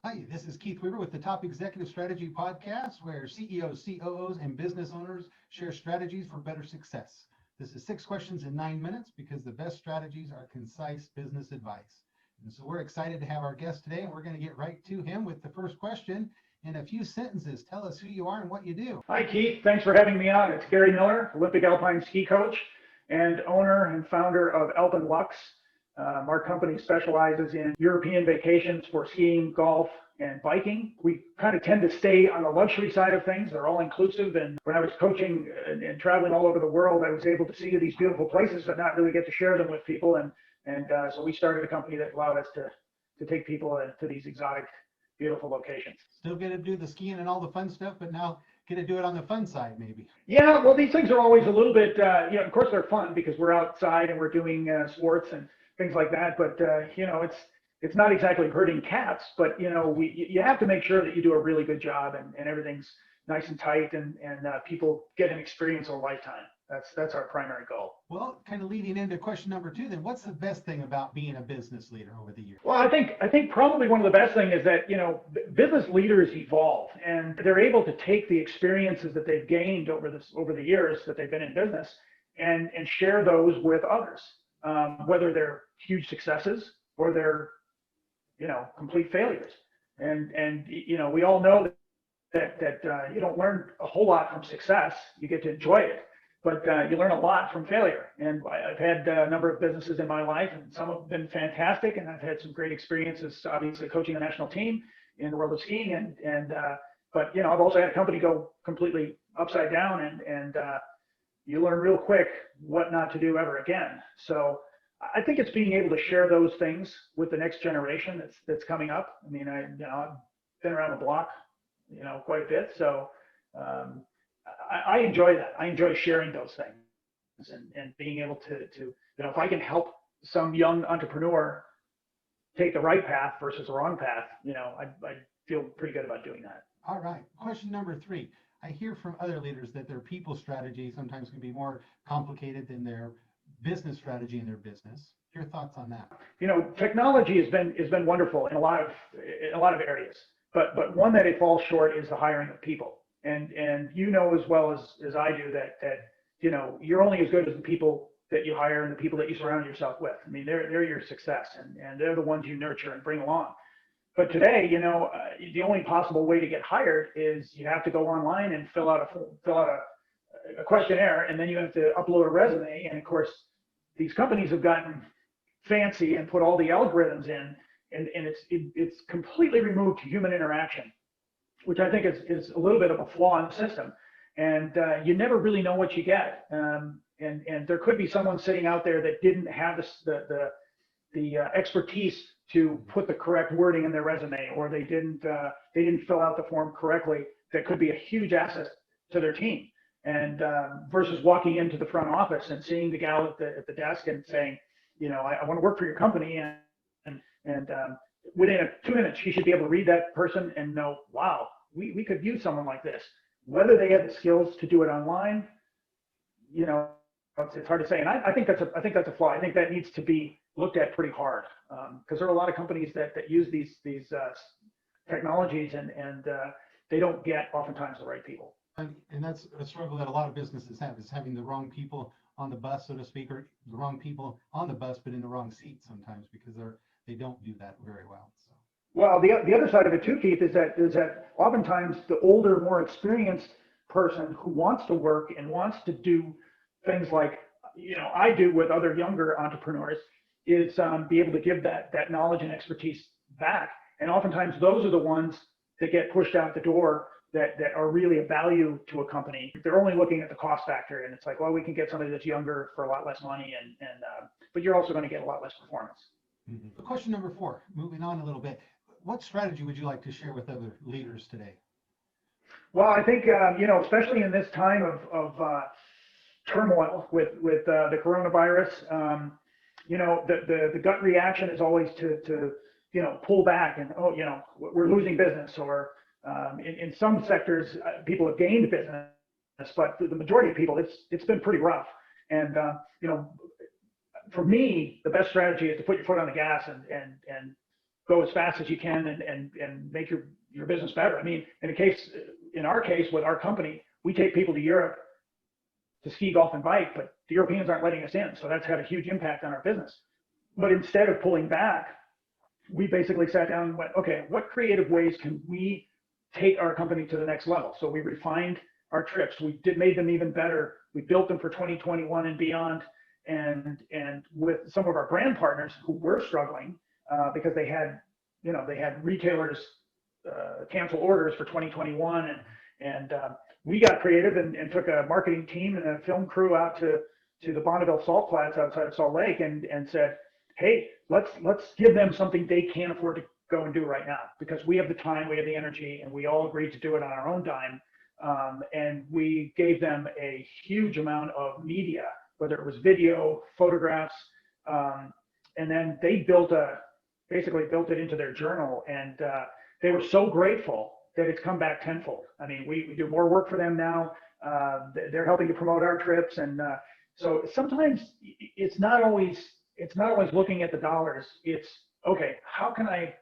Hi, this is Keith Weaver with the Top Executive Strategy Podcast, where CEOs, COOs, and business owners share strategies for better success. This is 6 questions in 9 minutes because the best strategies are concise business advice. And so we're excited to have our guest today, and we're going to get right to him with the first question. In a few sentences, tell us who you are and what you do. Hi, Keith. Thanks for having me on. It's Gary Miller, Olympic Alpine ski coach and owner and founder of Alpin Luxe. Our company specializes in European vacations for skiing, golf, and biking. We kind of tend to stay on the luxury side of things. They're all inclusive. And when I was coaching and traveling all over the world, I was able to see these beautiful places, but not really get to share them with people. So we started a company that allowed us to take people to these exotic, beautiful locations. Still get to do the skiing and all the fun stuff, but now get to do it on the fun side, maybe. Yeah, well, these things are always a little bit, of course they're fun because we're outside and we're doing sports and things like that. But, it's not exactly herding cats, but, you have to make sure that you do a really good job and everything's nice and tight and people get an experience of a lifetime. That's our primary goal. Well, kind of leading into question number 2, then what's the best thing about being a business leader over the years? Well, I think probably one of the best things is that, business leaders evolve and they're able to take the experiences that they've gained over the years that they've been in business and share those with others, whether they're huge successes or they're, complete failures. And we all know that you don't learn a whole lot from success. You get to enjoy it. But you learn a lot from failure. And I've had a number of businesses in my life, and some have been fantastic. And I've had some great experiences, obviously, coaching the national team in the world of skiing. But I've also had a company go completely upside down, and you learn real quick what not to do ever again. So I think it's being able to share those things with the next generation that's coming up. I mean, I've been around the block, quite a bit. So. I enjoy that. I enjoy sharing those things and being able to if I can help some young entrepreneur take the right path versus the wrong path, I feel pretty good about doing that. All right. Question number 3. I hear from other leaders that their people strategy sometimes can be more complicated than their business strategy in their business. Your thoughts on that? Technology has been wonderful in a lot of areas, but one that it falls short is the hiring of people. And as well as I do that you're only as good as the people that you hire and the people that you surround yourself with. I mean, they're your success and they're the ones you nurture and bring along. But today, the only possible way to get hired is you have to go online and fill out a questionnaire, and then you have to upload a resume. And of course, these companies have gotten fancy and put all the algorithms in, and it's completely removed human interaction, which I think is a little bit of a flaw in the system. And you never really know what you get. And there could be someone sitting out there that didn't have the expertise to put the correct wording in their resume, or they didn't fill out the form correctly. That could be a huge asset to their team. And versus walking into the front office and seeing the gal at the desk and saying, I want to work for your company, and within 2 minutes, she should be able to read that person and know, wow, we could use someone like this. Whether they have the skills to do it online, it's hard to say. And I think that's a flaw. I think that needs to be looked at pretty hard because there are a lot of companies that use these technologies and they don't get oftentimes the right people. And that's a struggle that a lot of businesses have, is having the wrong people on the bus, so to speak, or the wrong people on the bus but in the wrong seat sometimes because they don't do that very well. So. Well, the other side of it too, Keith, is that oftentimes the older, more experienced person who wants to work and wants to do things like I do with other younger entrepreneurs is be able to give that knowledge and expertise back. And oftentimes those are the ones that get pushed out the door that are really a value to a company. They're only looking at the cost factor, and it's like, well, we can get somebody that's younger for a lot less money, but you're also going to get a lot less performance. Mm-hmm. Question number 4, moving on a little bit. What strategy would you like to share with other leaders today? Well, I think, especially in this time of turmoil with the coronavirus, the gut reaction is always to pull back and, we're losing business, or in some sectors, people have gained business, but the majority of people, it's been pretty rough. And, for me, the best strategy is to put your foot on the gas and go as fast as you can and make your business better. I mean, in our case, with our company, we take people to Europe to ski, golf, and bike, but the Europeans aren't letting us in. So that's had a huge impact on our business. But instead of pulling back, we basically sat down and went, okay, what creative ways can we take our company to the next level? So we refined our trips. We made them even better. We built them for 2021 and beyond. And with some of our brand partners who were struggling because they had retailers cancel orders for 2021, and we got creative and took a marketing team and a film crew out to the Bonneville Salt Flats outside of Salt Lake and said, hey, let's give them something they can't afford to go and do right now, because we have the time, we have the energy, and we all agreed to do it on our own dime. And we gave them a huge amount of media, whether it was video, photographs, and then they basically built it into their journal, and they were so grateful that it's come back tenfold. I mean, we do more work for them now. They're helping to promote our trips, and so sometimes it's not always looking at the dollars. It's okay, how can I,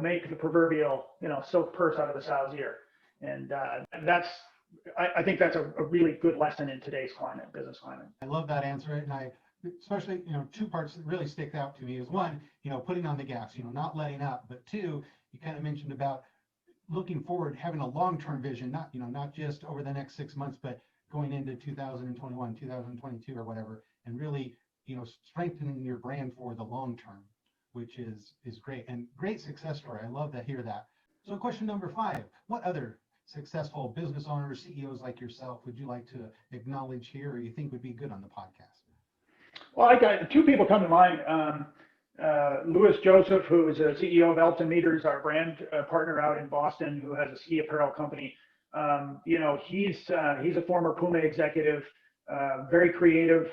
make the proverbial, silk purse out of the sow's ear? And I think that's a really good lesson in today's business climate. I love that answer, and I especially, two parts that really stick out to me is one, putting on the gas, not letting up, but two, you kind of mentioned about looking forward, having a long-term vision, not just over the next 6 months, but going into 2021, 2022 or whatever, and really, strengthening your brand for the long term, which is great, and great success story. I love to hear that. So question number 5, what other successful business owners, CEOs like yourself would you like to acknowledge here, or you think would be good on the podcast? Well, I got 2 people come to mind. Louis Joseph, who is a CEO of Alpin Meters, our brand partner out in Boston, who has a ski apparel company. He's a former Puma executive, very creative.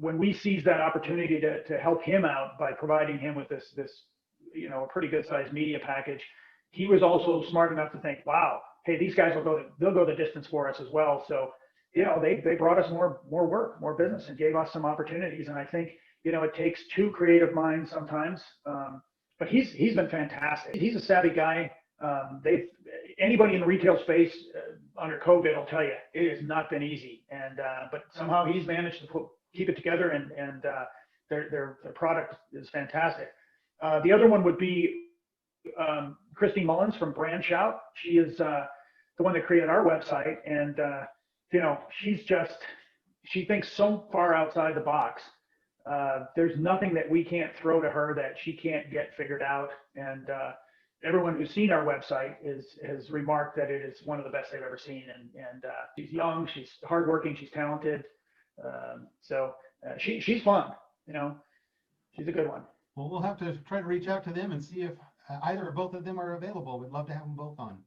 When we seized that opportunity to help him out by providing him with this a pretty good sized media package, he was also smart enough to think, wow, hey, these guys they'll go the distance for us as well. So, they brought us more work, more business, and gave us some opportunities. And I think, it takes 2 creative minds sometimes. But he's been fantastic. He's a savvy guy. Anybody in the retail space under COVID will tell you it has not been easy. And but somehow he's managed to keep it together, and their product is fantastic. The other one would be Christine Mullins from Brand Shout. She is the one that created our website, and she thinks so far outside the box. There's nothing that we can't throw to her that she can't get figured out. And everyone who's seen our website has remarked that it is one of the best they've ever seen. And she's young, she's hardworking, she's talented. So she's fun. She's a good one. Well, we'll have to try to reach out to them and see if either or both of them are available. We'd love to have them both on.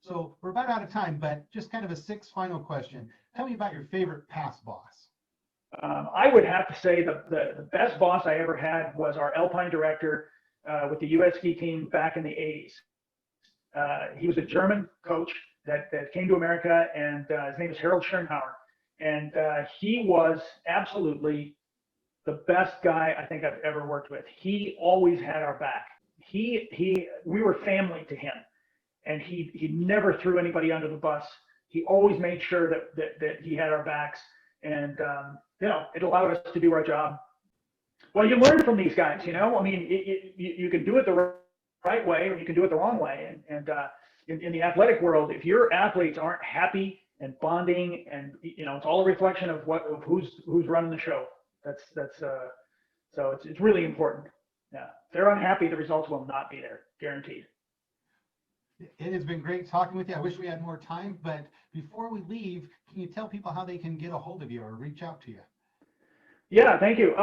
So we're about out of time, but just kind of a 6th final question. Tell me about your favorite past boss. I would have to say the best boss I ever had was our Alpine director with the U.S. ski team back in the 80s. He was a German coach that came to America, and his name is Harold Schernhauer. And he was absolutely the best guy I think I've ever worked with. He always had our back. We were family to him, and he never threw anybody under the bus. He always made sure that he had our backs, and it allowed us to do our job. Well, you learn from these guys, I mean, you can do it the right way, or you can do it the wrong way. And in the athletic world, if your athletes aren't happy and bonding, and it's all a reflection of who's running the show. So it's really important. Yeah, if they're unhappy, the results will not be there, guaranteed. It has been great talking with you. I wish we had more time, but before we leave, can you tell people how they can get a hold of you or reach out to you? Yeah, thank you.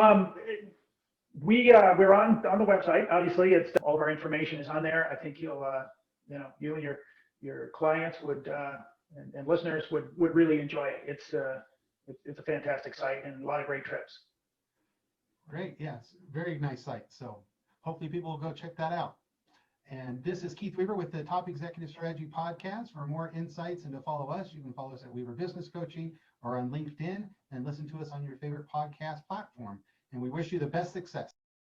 We're on the website. Obviously, it's all of our information is on there. I think you and your clients would and listeners would really enjoy it. It's a fantastic site and a lot of great trips. Great, yes, very nice site. So hopefully people will go check that out. And this is Keith Weaver with the Top Executive Strategy Podcast. For more insights and to follow us, you can follow us at Weaver Business Coaching or on LinkedIn, and listen to us on your favorite podcast platform. And we wish you the best success.